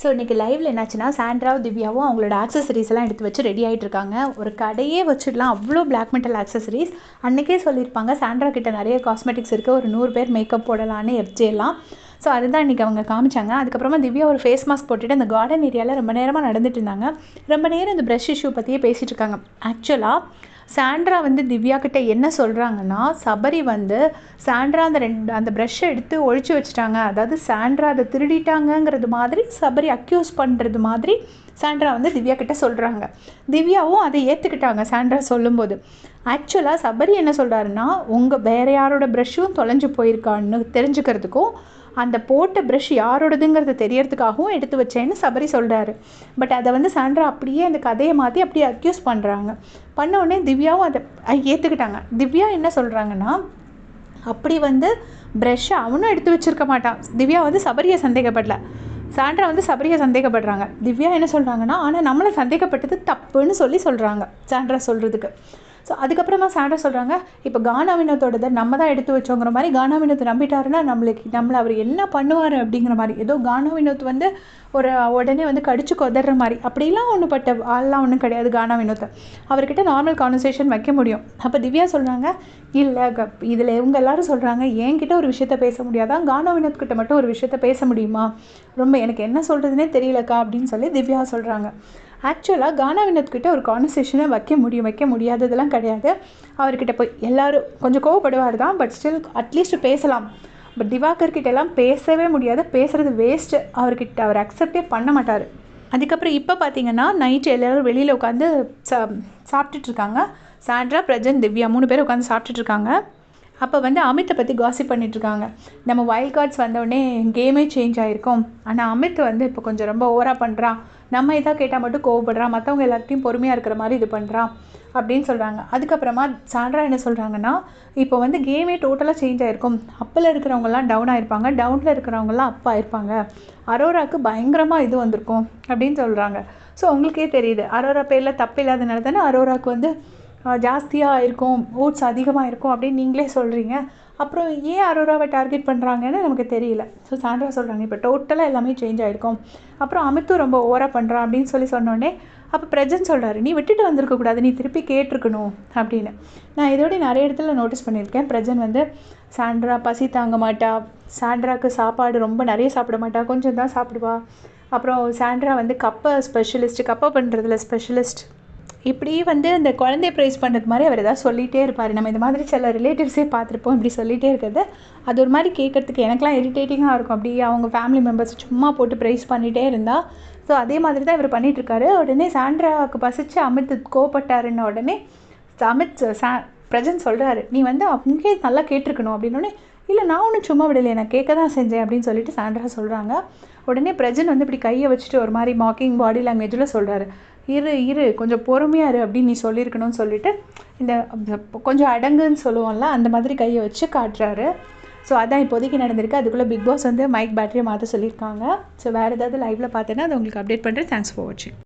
So இன்றைக்கி லைவில் என்னாச்சுன்னா சாண்ட்ராவும் திவ்யாவும் அவங்களோட ஆக்சசரிஸ் எல்லாம் எடுத்து வச்சு ரெடி ஆகிட்டு இருக்காங்க. ஒரு கடையே வச்சிடலாம், அவ்வளோ பிளாக் மெட்டல் ஆக்சசரிஸ். அன்றைக்கே சொல்லியிருப்பாங்க சாண்ட்ரா கிட்ட நிறைய காஸ்மெட்டிக்ஸ் இருக்குது, ஒரு 100 பேர் மேக்கப் போடலான்னு எஃப்ஜேலாம். ஸோ அதுதான் இன்றைக்கி அவங்க காமிச்சாங்க. அதுக்கப்புறமா திவ்யா ஒரு ஃபேஸ் மாஸ்க் போட்டுட்டு அந்த கார்டன் ஏரியாவில் ரொம்ப நேரமாக நடந்துட்டு இருந்தாங்க. ரொம்ப நேரம் இந்த ப்ரஷ் இஷ்யூ பற்றியே பேசிகிட்டு இருக்காங்க. ஆக்சுவலாக சாண்ட்ரா வந்து திவ்யா கிட்ட என்ன சொல்கிறாங்கன்னா, சபரி வந்து சாண்ட்ரா அந்த ப்ரஷ்ஷை எடுத்து ஒழிச்சு வச்சுட்டாங்க, அதாவது சாண்ட்ரா அதை திருடிட்டாங்கங்கிறது மாதிரி சபரி அக்யூஸ் பண்ணுறது மாதிரி சாண்ட்ரா வந்து திவ்யா கிட்ட சொல்கிறாங்க. திவ்யாவும் அதை ஏற்றுக்கிட்டாங்க சாண்ட்ரா சொல்லும்போது. ஆக்சுவலாக சபரி என்ன சொல்கிறாருன்னா, வேறு யாரோட ப்ரஷ்ஷும் தொலைஞ்சு போயிருக்கான்னு தெரிஞ்சுக்கிறதுக்கும் அந்த போட்ட ப்ரஷ் யாரோடதுங்கிறது தெரியறதுக்காகவும் எடுத்து வச்சேன்னு சபரி சொல்கிறாரு. பட் அதை வந்து சாண்ட்ரா அப்படியே அந்த கதையை மாற்றி அப்படியே அக்யூஸ் பண்ணுறாங்க. பண்ண உடனே திவ்யாவும் அதை ஏற்றுக்கிட்டாங்க. திவ்யா என்ன சொல்கிறாங்கன்னா, அப்படி வந்து ப்ரஷ்ஷை அவனும் எடுத்து வச்சுருக்க மாட்டான். திவ்யா வந்து சபரியை சந்தேகப்படல, சாண்ட்ரா வந்து சபரியை சந்தேகப்படுறாங்க. திவ்யா என்ன சொல்கிறாங்கன்னா, ஆனால் நம்மளை சந்தேகப்பட்டது தப்புன்னு சொல்கிறாங்க சாண்ட்ரா சொல்கிறதுக்கு. ஸோ அதுக்கப்புறமா சாண்ட்ரா சொல்கிறாங்க, இப்போ கானா வினோத்தோடதை நம்ம தான் எடுத்து வச்சோங்கிற மாதிரி கானா வினோத்தை நம்பிட்டாருன்னா நம்மளை அவர் என்ன பண்ணுவார் அப்படிங்கிற மாதிரி, ஏதோ கானா வினோத் வந்து உடனே வந்து கடிச்சு கொதற மாதிரி அப்படிலாம் ஒன்றுப்பட்ட ஆள்லாம் ஒன்றும் கிடையாது கானா வினோத்தை. அவர்கிட்ட நார்மல் கான்வர்சேஷன் வைக்க முடியும். அப்போ திவ்யா சொல்கிறாங்க, இல்லை இதில் இவங்க எல்லாரும் சொல்கிறாங்க என்கிட்ட ஒரு விஷயத்த பேச முடியாதான், கானா வினோத் கிட்ட மட்டும் ஒரு விஷயத்த பேச முடியுமா, ரொம்ப எனக்கு என்ன சொல்கிறதுனே தெரியலக்கா அப்படின்னு சொல்லி திவ்யா சொல்கிறாங்க. ஆக்சுவலாக கானா வினோத் கிட்ட ஒரு கான்வர்சேஷனை வைக்க முடியாததெல்லாம் கிடையாது. அவர்கிட்ட போய் எல்லோரும் கொஞ்சம் கோவப்படுவார் தான், பட் ஸ்டில் அட்லீஸ்ட் பேசலாம். பட் திவாகர் கிட்டெல்லாம் பேசவே முடியாது, பேசுகிறது வேஸ்ட்டு. அவர் அக்செப்டே பண்ண மாட்டார். அதுக்கப்புறம் இப்போ பார்த்தீங்கன்னா நைட்டு எல்லோரும் வெளியில் உட்காந்து சாப்பிட்டுட்ருக்காங்க. சாண்ட்ரா, பிரஜன், திவ்யா 3 பேர் உட்காந்து சாப்பிட்டுட்ருக்காங்க. அப்போ வந்து அமித்தை பற்றி காசிப் பண்ணிகிட்ருக்காங்க. நம்ம வைல்ட் கார்ட்ஸ் வந்தோடனே கேமே சேஞ்ச் ஆகிருக்கும், ஆனால் அமித் வந்து இப்போ கொஞ்சம் ரொம்ப ஓவராக பண்ணுறான், நம்ம எதாவது கேட்டால் மட்டும் கோவப்படுறான், மற்றவங்க எல்லாத்தையும் பொறுமையாக இருக்கிற மாதிரி இது பண்ணுறான் அப்படின்னு சொல்கிறாங்க. அதுக்கப்புறமா சாண்ட்ரா என்ன சொல்கிறாங்கன்னா, இப்போ வந்து கேமே டோட்டலாக சேஞ்ச் ஆகிருக்கும், அப்பில் இருக்கிறவங்கலாம் டவுன் ஆகிருப்பாங்க, டவுனில் இருக்கிறவங்கலாம் அப் ஆகிருப்பாங்க, அரோராவுக்கு பயங்கரமாக இது வந்திருக்கும் அப்படின்னு சொல்கிறாங்க. ஸோ உங்களுக்கே தெரியுது அரோரா பேரில் தப்பு இல்லாதனால தானே அரோராவுக்கு வந்து ஜாஸ்தியாக இருக்கும், ஓட்ஸ் அதிகமாக இருக்கும் அப்படின்னு நீங்களே சொல்கிறீங்க. அப்புறம் ஏன் அரோராவை டார்கெட் பண்ணுறாங்கன்னு நமக்கு தெரியல. ஸோ சாண்ட்ரா சொல்கிறாங்க இப்போ டோட்டலாக எல்லாமே சேஞ்ச் ஆகிருக்கும், அப்புறம் அமித்தும் ரொம்ப ஓவராக பண்ணுறான் அப்படின்னு சொன்னோடனே அப்போ பிரஜன் சொல்கிறாரு, நீ விட்டுட்டு வந்திருக்கக்கூடாது, நீ திருப்பி கேட்டிருக்கணும் அப்படின்னு. நான் இதோட நிறைய இடத்துல நோட்டீஸ் பண்ணியிருக்கேன். பிரஜன் வந்து சாண்ட்ரா பசி தாங்க மாட்டா, சாண்ட்ராவுக்கு சாப்பாடு ரொம்ப நிறைய சாப்பிட மாட்டா, கொஞ்சம் தான் சாப்பிடுவா, அப்புறம் சாண்ட்ரா வந்து கப்பை பண்ணுறதுல ஸ்பெஷலிஸ்ட், இப்படி வந்து இந்த குழந்தைய ப்ரைஸ் பண்ணுறது மாதிரி அவர் எதாவது சொல்லிகிட்டே இருப்பார். நம்ம இந்த மாதிரி சில ரிலேட்டிவ்ஸே பார்த்துருப்போம் இப்படி சொல்லிகிட்டே இருக்கிறது. அது ஒரு மாதிரி கேட்குறதுக்கு எனக்குலாம் இரிட்டேட்டிங்காக இருக்கும். அப்படியே அவங்க ஃபேமிலி மெம்பர்ஸ் சும்மா போட்டு ப்ரைஸ் பண்ணிகிட்டே இருந்தால். ஸோ அதே மாதிரி தான் இவர் பண்ணிகிட்ருக்காரு. உடனே சாண்ட்ராவுக்கு பசிச்சு அமித் கோவப்பட்டாருன்ன உடனே பிரஜன் சொல்கிறாரு, நீ வந்து அங்கே நல்லா கேட்டிருக்கணும் அப்படின்னோடனே, இல்லை நான் ஒன்றும் சும்மா விடலை, நான் கேட்க தான் செஞ்சேன் அப்படின்னு சொல்லிட்டு சாண்ட்ரா சொல்கிறாங்க. உடனே பிரஜன் வந்து இப்படி கையை வச்சுட்டு ஒரு மாதிரி மாக்கிங் பாடி லாங்குவேஜில் சொல்கிறாரு, இரு கொஞ்சம் பொறுமையாக இரு அப்படின்னு நீ சொல்லியிருக்கணும்னு சொல்லிட்டு இந்த கொஞ்சம் அடங்குன்னு சொல்லுவோம்ல அந்த மாதிரி கையை வச்சு காட்டுறாரு. ஸோ அதான் இப்போதைக்கு நடந்திருக்கு. அதுக்குள்ளே பிக் பாஸ் வந்து மைக் பேட்டரியை மாற்ற சொல்லியிருக்காங்க. ஸோ வேறு ஏதாவது லைவில் பார்த்தேன்னா அதை உங்களுக்கு அப்டேட் பண்ணுறேன். தேங்க்ஸ் ஃபார் வாட்சிங்.